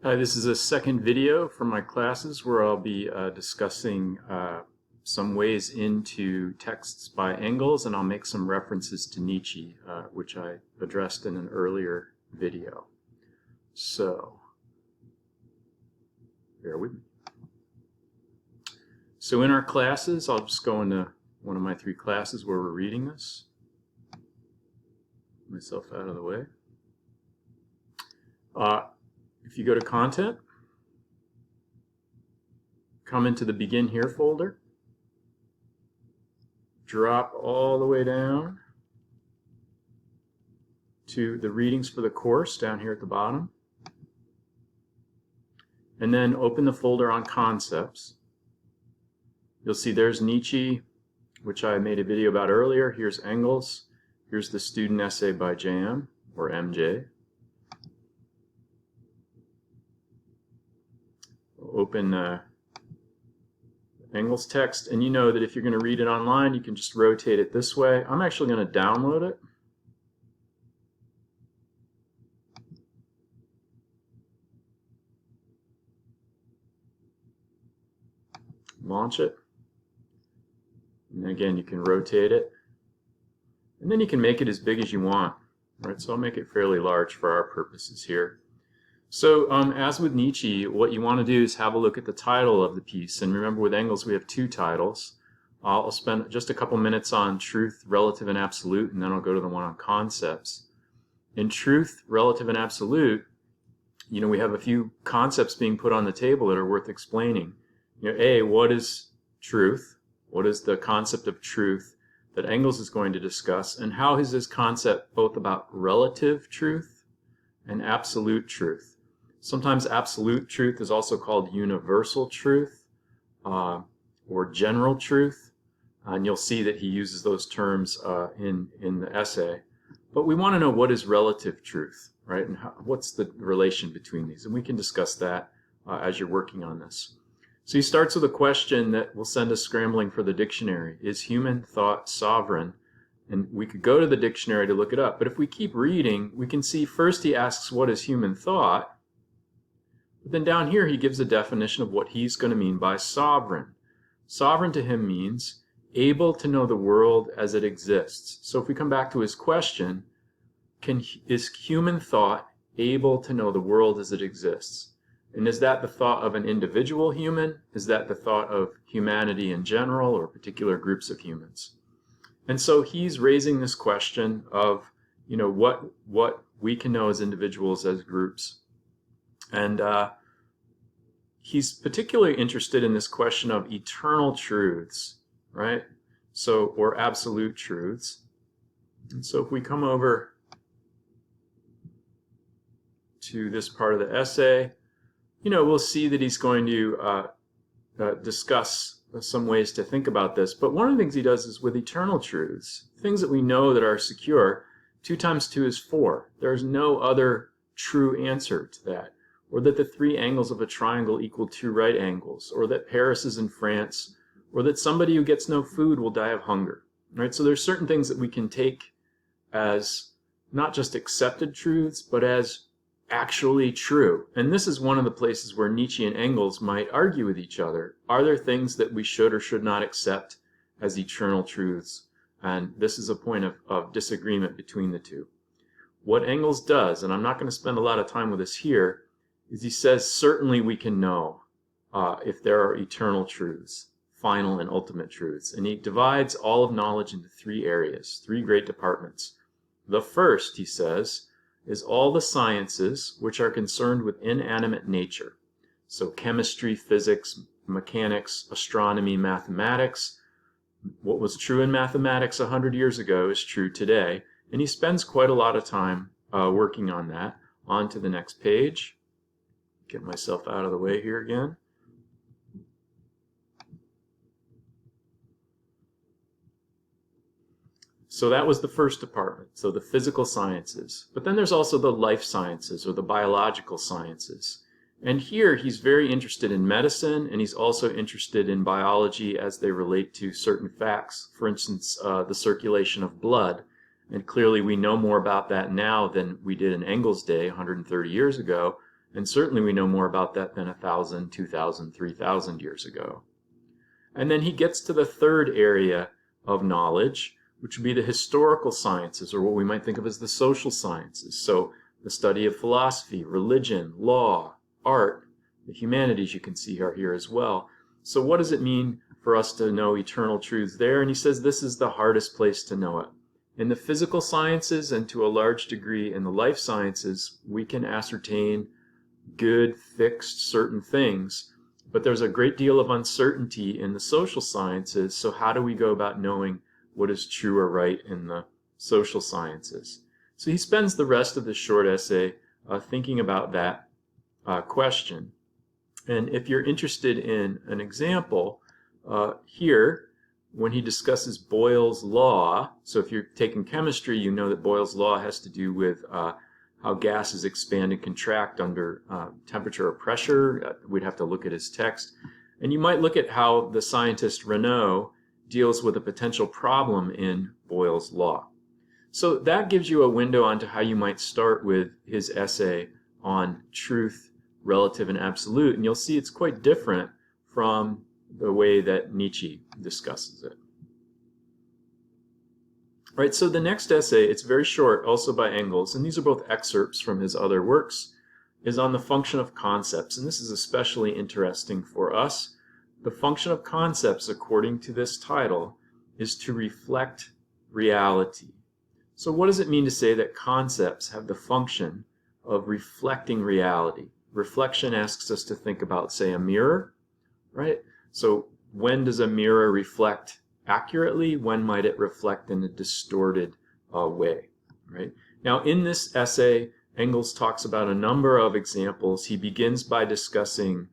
This is a second video from my classes where I'll be discussing some ways into texts by Engels, and I'll make some references to Nietzsche, which I addressed in an earlier video. So, bear with me. So in our classes, I'll just go into one of my three classes where we're reading this. Get myself out of the way. If you go to Content, come into the Begin Here folder, drop all the way down to the readings for the course down here at the bottom, and then open the folder on Concepts. You'll see there's Nietzsche, which I made a video about earlier. Here's Engels. Here's the student essay by JM, or MJ. Open Engels text, and you know that if you're going to read it online, you can just rotate it this way. I'm actually going to download it. Launch it. And again, you can rotate it. And then you can make it as big as you want. Right? So I'll make it fairly large for our purposes here. So as with Nietzsche, what you want to do is have a look at the title of the piece. And remember, with Engels, we have two titles. I'll spend just a couple minutes on truth, relative, and absolute, and then I'll go to the one on concepts. In truth, relative, and absolute, you know, we have a few concepts being put on the table that are worth explaining. You know, A, what is truth? What is the concept of truth that Engels is going to discuss? And how is this concept both about relative truth and absolute truth? Sometimes absolute truth is also called universal truth or general truth, and you'll see that he uses those terms in the essay. But we want to know what is relative truth, right? And what's the relation between these? And we can discuss that as you're working on this. So he starts with a question that will send us scrambling for the dictionary. Is human thought sovereign? And we could go to the dictionary to look it up. But if we keep reading, we can see first he asks, what is human thought? But then down here he gives a definition of what he's going to mean by sovereign. Sovereign to him means able to know the world as it exists. So if we come back to his question, is human thought able to know the world as it exists? And is that the thought of an individual human? Is that the thought of humanity in general or particular groups of humans? And so he's raising this question of, you know, what we can know as individuals, as groups. And he's particularly interested in this question of eternal truths, right? So, or absolute truths. And so if we come over to this part of the essay, you know, we'll see that he's going to discuss some ways to think about this. But one of the things he does is with eternal truths, things that we know that are secure, 2 times 2 is 4. There's no other true answer to that. Or that the 3 angles of a triangle equal 2 right angles, or that Paris is in France, or that somebody who gets no food will die of hunger. Right? So there's certain things that we can take as not just accepted truths, but as actually true. And this is one of the places where Nietzsche and Engels might argue with each other. Are there things that we should or should not accept as eternal truths? And this is a point of disagreement between the two. What Engels does, and I'm not going to spend a lot of time with this here, is he says certainly we can know if there are eternal truths, final and ultimate truths. And he divides all of knowledge into 3 areas, 3 great departments. The first, he says, is all the sciences which are concerned with inanimate nature. So chemistry, physics, mechanics, astronomy, mathematics. What was true in mathematics 100 years ago is true today. And he spends quite a lot of time working on that. On to the next page. Get myself out of the way here again. So that was the first department, so the physical sciences. But then there's also the life sciences or the biological sciences. And here he's very interested in medicine, and he's also interested in biology as they relate to certain facts. For instance, the circulation of blood. And clearly we know more about that now than we did in Engels' day 130 years ago. And certainly we know more about that than 1,000, 2,000, 3,000 years ago. And then he gets to the third area of knowledge, which would be the historical sciences, or what we might think of as the social sciences. So the study of philosophy, religion, law, art, the humanities you can see are here as well. So what does it mean for us to know eternal truths there? And he says this is the hardest place to know it. In the physical sciences and to a large degree in the life sciences, we can ascertain good, fixed, certain things. But there's a great deal of uncertainty in the social sciences. So how do we go about knowing what is true or right in the social sciences? So he spends the rest of this short essay thinking about that question. And if you're interested in an example, here, when he discusses Boyle's law, so if you're taking chemistry, you know that Boyle's law has to do with how gases expand and contract under temperature or pressure. We'd have to look at his text. And you might look at how the scientist Renault deals with a potential problem in Boyle's law. So that gives you a window onto how you might start with his essay on truth, relative, and absolute. And you'll see it's quite different from the way that Nietzsche discusses it. All right, so the next essay, it's very short, also by Engels, and these are both excerpts from his other works, is on the function of concepts. And this is especially interesting for us. The function of concepts, according to this title, is to reflect reality. So what does it mean to say that concepts have the function of reflecting reality? Reflection asks us to think about, say, a mirror, right? So when does a mirror reflect accurately? When might it reflect in a distorted way, right? Now, in this essay, Engels talks about a number of examples. He begins by discussing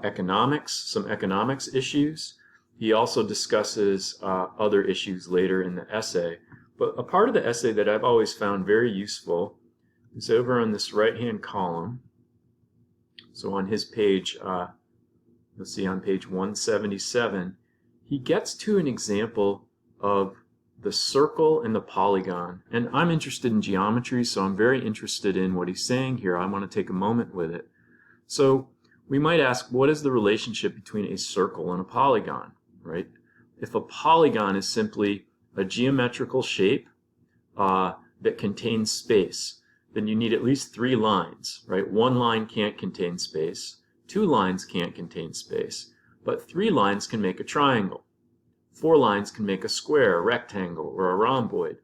economics, some economics issues. He also discusses other issues later in the essay. But a part of the essay that I've always found very useful is over on this right-hand column. So on his page, you'll see on page 177, he gets to an example of the circle and the polygon. And I'm interested in geometry, so I'm very interested in what he's saying here. I want to take a moment with it. So we might ask, what is the relationship between a circle and a polygon, right? If a polygon is simply a geometrical shape that contains space, then you need at least 3 lines, right? 1 line can't contain space, 2 lines can't contain space, but 3 lines can make a triangle. 4 lines can make a square, a rectangle, or a rhomboid.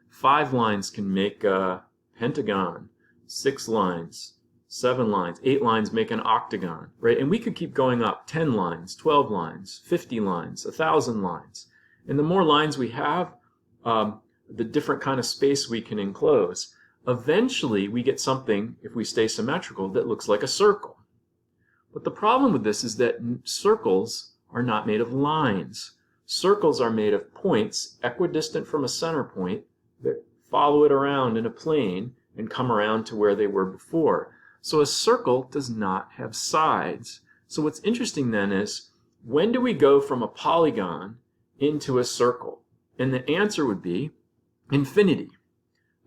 5 lines can make a pentagon. 6 lines, 7 lines, 8 lines make an octagon, right? And we could keep going up, 10 lines, 12 lines, 50 lines, 1,000 lines. And the more lines we have, the different kind of space we can enclose. Eventually, we get something, if we stay symmetrical, that looks like a circle. But the problem with this is that circles are not made of lines. Circles are made of points equidistant from a center point that follow it around in a plane and come around to where they were before. So a circle does not have sides. So what's interesting then is, when do we go from a polygon into a circle? And the answer would be infinity.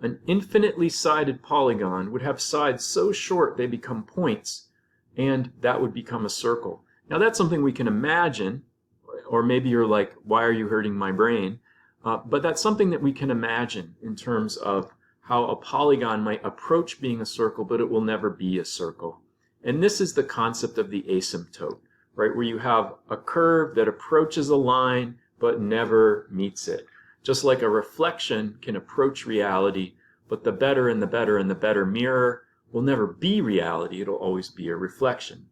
An infinitely sided polygon would have sides so short they become points, and that would become a circle. Now that's something we can imagine, or maybe you're like, why are you hurting my brain? But that's something that we can imagine in terms of how a polygon might approach being a circle, but it will never be a circle. And this is the concept of the asymptote, right? Where you have a curve that approaches a line, but never meets it. Just like a reflection can approach reality, but the better and the better and the better mirror will never be reality. It'll always be a reflection.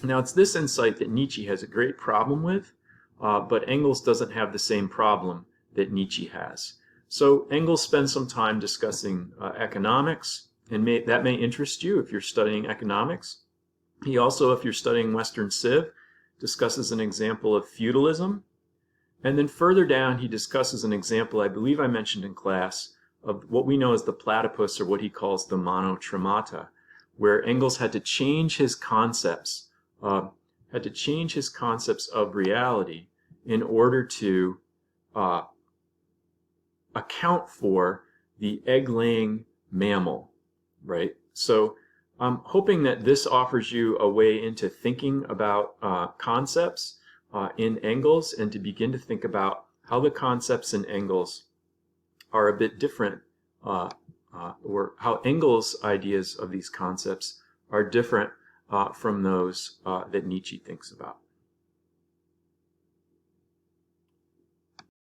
Now, it's this insight that Nietzsche has a great problem with, but Engels doesn't have the same problem that Nietzsche has. So Engels spends some time discussing economics, and that may interest you if you're studying economics. He also, if you're studying Western Civ, discusses an example of feudalism. And then further down, he discusses an example, I believe I mentioned in class, of what we know as the platypus, or what he calls the monotremata, where Engels had to change his concepts, of reality in order to account for the egg-laying mammal, right? So I'm hoping that this offers you a way into thinking about concepts in Engels, and to begin to think about how the concepts in Engels are a bit different, or how Engels' ideas of these concepts are different from those that Nietzsche thinks about.